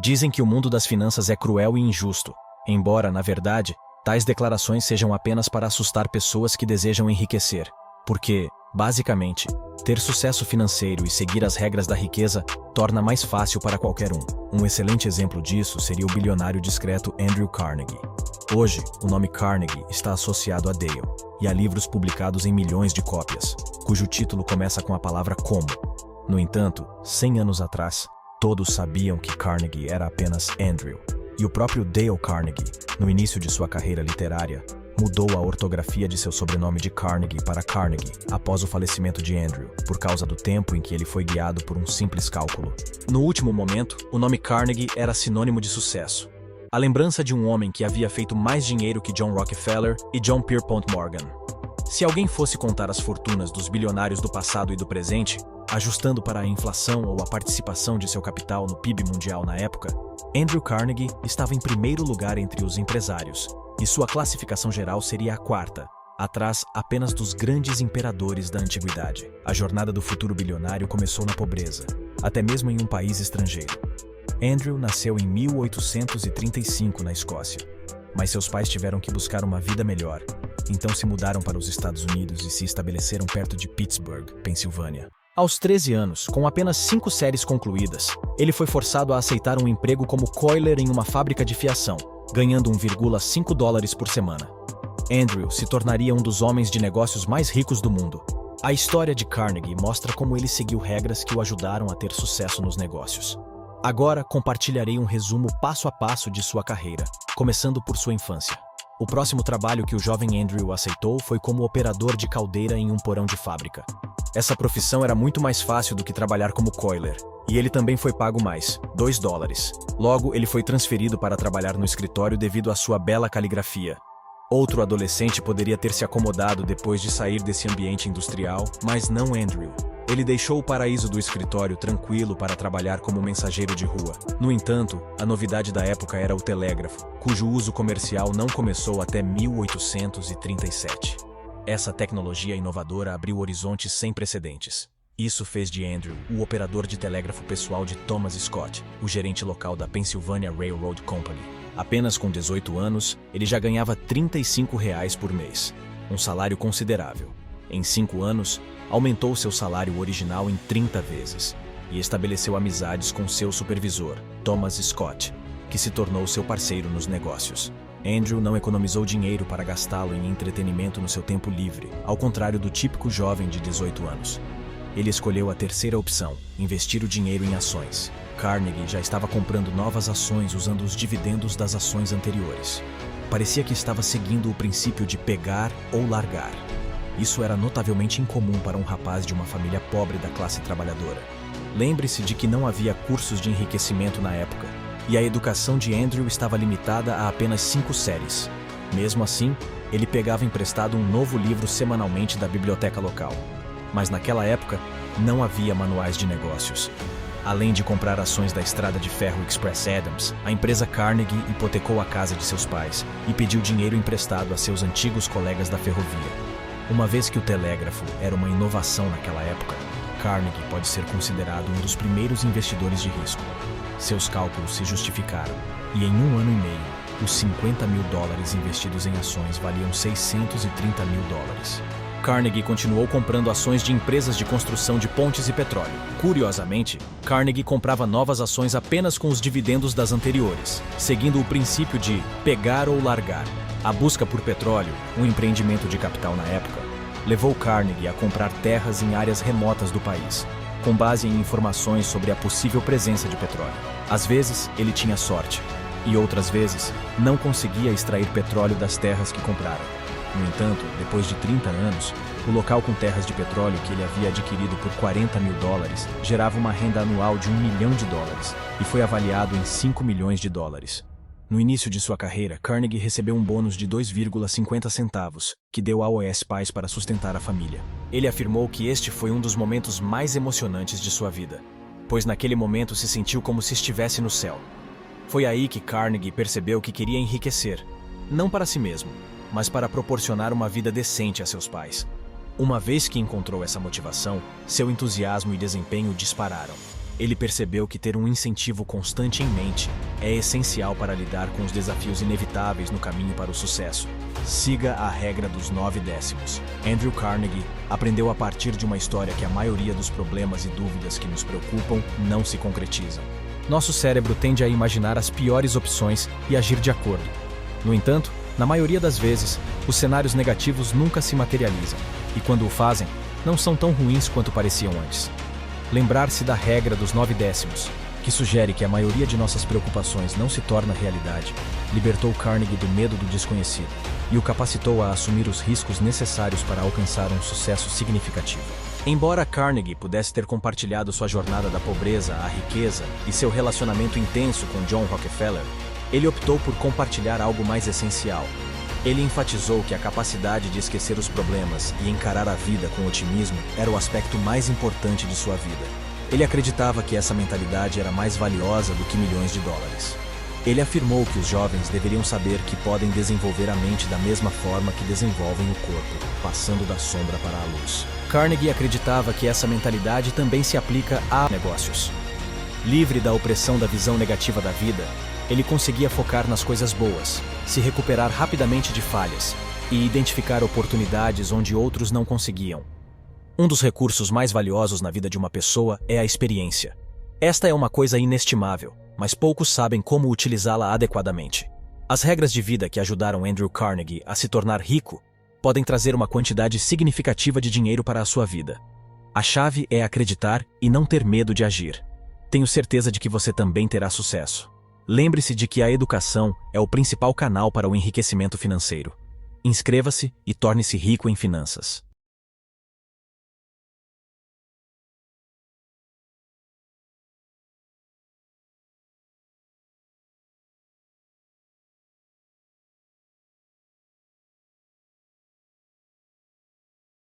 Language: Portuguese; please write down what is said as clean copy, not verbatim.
Dizem que o mundo das finanças é cruel e injusto, embora, na verdade, tais declarações sejam apenas para assustar pessoas que desejam enriquecer. Porque, basicamente, ter sucesso financeiro e seguir as regras da riqueza torna mais fácil para qualquer um. Um excelente exemplo disso seria o bilionário discreto Andrew Carnegie. Hoje, o nome Carnegie está associado a Dale e a livros publicados em milhões de cópias, cujo título começa com a palavra como. No entanto, 100 anos atrás, todos sabiam que Carnegie era apenas Andrew. E o próprio Dale Carnegie, no início de sua carreira literária, mudou a ortografia de seu sobrenome de Carnegie para Carnegie após o falecimento de Andrew, por causa do tempo em que ele foi guiado por um simples cálculo. No último momento, o nome Carnegie era sinônimo de sucesso. A lembrança de um homem que havia feito mais dinheiro que John Rockefeller e John Pierpont Morgan. Se alguém fosse contar as fortunas dos bilionários do passado e do presente, ajustando para a inflação ou a participação de seu capital no PIB mundial na época, Andrew Carnegie estava em primeiro lugar entre os empresários, e sua classificação geral seria a quarta, atrás apenas dos grandes imperadores da antiguidade. A jornada do futuro bilionário começou na pobreza, até mesmo em um país estrangeiro. Andrew nasceu em 1835 na Escócia, mas seus pais tiveram que buscar uma vida melhor, então se mudaram para os Estados Unidos e se estabeleceram perto de Pittsburgh, Pensilvânia. Aos 13 anos, com apenas 5 séries concluídas, ele foi forçado a aceitar um emprego como coiler em uma fábrica de fiação, ganhando $1,5 por semana. Andrew se tornaria um dos homens de negócios mais ricos do mundo. A história de Carnegie mostra como ele seguiu regras que o ajudaram a ter sucesso nos negócios. Agora compartilharei um resumo passo a passo de sua carreira, começando por sua infância. O próximo trabalho que o jovem Andrew aceitou foi como operador de caldeira em um porão de fábrica. Essa profissão era muito mais fácil do que trabalhar como coiler, e ele também foi pago mais, $2. Logo, ele foi transferido para trabalhar no escritório devido à sua bela caligrafia. Outro adolescente poderia ter se acomodado depois de sair desse ambiente industrial, mas não Andrew. Ele deixou o paraíso do escritório tranquilo para trabalhar como mensageiro de rua. No entanto, a novidade da época era o telégrafo, cujo uso comercial não começou até 1837. Essa tecnologia inovadora abriu horizontes sem precedentes. Isso fez de Andrew o operador de telégrafo pessoal de Thomas Scott, o gerente local da Pennsylvania Railroad Company. Apenas com 18 anos, ele já ganhava R$35 por mês, um salário considerável. Em 5 anos, aumentou seu salário original em 30 vezes e estabeleceu amizades com seu supervisor, Thomas Scott, que se tornou seu parceiro nos negócios. Andrew não economizou dinheiro para gastá-lo em entretenimento no seu tempo livre, ao contrário do típico jovem de 18 anos. Ele escolheu a terceira opção, investir o dinheiro em ações. Carnegie já estava comprando novas ações usando os dividendos das ações anteriores. Parecia que estava seguindo o princípio de pegar ou largar. Isso era notavelmente incomum para um rapaz de uma família pobre da classe trabalhadora. Lembre-se de que não havia cursos de enriquecimento na época, e a educação de Andrew estava limitada a apenas 5 séries. Mesmo assim, ele pegava emprestado um novo livro semanalmente da biblioteca local. Mas naquela época, não havia manuais de negócios. Além de comprar ações da estrada de ferro Express Adams, a empresa Carnegie hipotecou a casa de seus pais e pediu dinheiro emprestado a seus antigos colegas da ferrovia. Uma vez que o telégrafo era uma inovação naquela época, Carnegie pode ser considerado um dos primeiros investidores de risco. Seus cálculos se justificaram, e em 1 ano e meio, os $50 mil investidos em ações valiam $630 mil. Carnegie continuou comprando ações de empresas de construção de pontes e petróleo. Curiosamente, Carnegie comprava novas ações apenas com os dividendos das anteriores, seguindo o princípio de pegar ou largar. A busca por petróleo, um empreendimento de capital na época, levou Carnegie a comprar terras em áreas remotas do país, com base em informações sobre a possível presença de petróleo. Às vezes, ele tinha sorte, e outras vezes, não conseguia extrair petróleo das terras que comprara. No entanto, depois de 30 anos, o local com terras de petróleo que ele havia adquirido por $40 mil gerava uma renda anual de $1 milhão e foi avaliado em $5 milhões. No início de sua carreira, Carnegie recebeu um bônus de 2,50 centavos, que deu aos pais para sustentar a família. Ele afirmou que este foi um dos momentos mais emocionantes de sua vida, pois naquele momento se sentiu como se estivesse no céu. Foi aí que Carnegie percebeu que queria enriquecer, não para si mesmo, mas para proporcionar uma vida decente a seus pais. Uma vez que encontrou essa motivação, seu entusiasmo e desempenho dispararam. Ele percebeu que ter um incentivo constante em mente é essencial para lidar com os desafios inevitáveis no caminho para o sucesso. Siga a regra dos 9 décimos. Andrew Carnegie aprendeu a partir de uma história que a maioria dos problemas e dúvidas que nos preocupam não se concretizam. Nosso cérebro tende a imaginar as piores opções e agir de acordo. No entanto, na maioria das vezes, os cenários negativos nunca se materializam, e quando o fazem, não são tão ruins quanto pareciam antes. Lembrar-se da regra dos 9 décimos, que sugere que a maioria de nossas preocupações não se torna realidade, libertou Carnegie do medo do desconhecido e o capacitou a assumir os riscos necessários para alcançar um sucesso significativo. Embora Carnegie pudesse ter compartilhado sua jornada da pobreza à riqueza e seu relacionamento intenso com John Rockefeller, ele optou por compartilhar algo mais essencial. Ele enfatizou que a capacidade de esquecer os problemas e encarar a vida com otimismo era o aspecto mais importante de sua vida. Ele acreditava que essa mentalidade era mais valiosa do que milhões de dólares. Ele afirmou que os jovens deveriam saber que podem desenvolver a mente da mesma forma que desenvolvem o corpo, passando da sombra para a luz. Carnegie acreditava que essa mentalidade também se aplica a negócios. Livre da opressão da visão negativa da vida, ele conseguia focar nas coisas boas, se recuperar rapidamente de falhas e identificar oportunidades onde outros não conseguiam. Um dos recursos mais valiosos na vida de uma pessoa é a experiência. Esta é uma coisa inestimável, mas poucos sabem como utilizá-la adequadamente. As regras de vida que ajudaram Andrew Carnegie a se tornar rico podem trazer uma quantidade significativa de dinheiro para a sua vida. A chave é acreditar e não ter medo de agir. Tenho certeza de que você também terá sucesso. Lembre-se de que a educação é o principal canal para o enriquecimento financeiro. Inscreva-se e torne-se rico em finanças.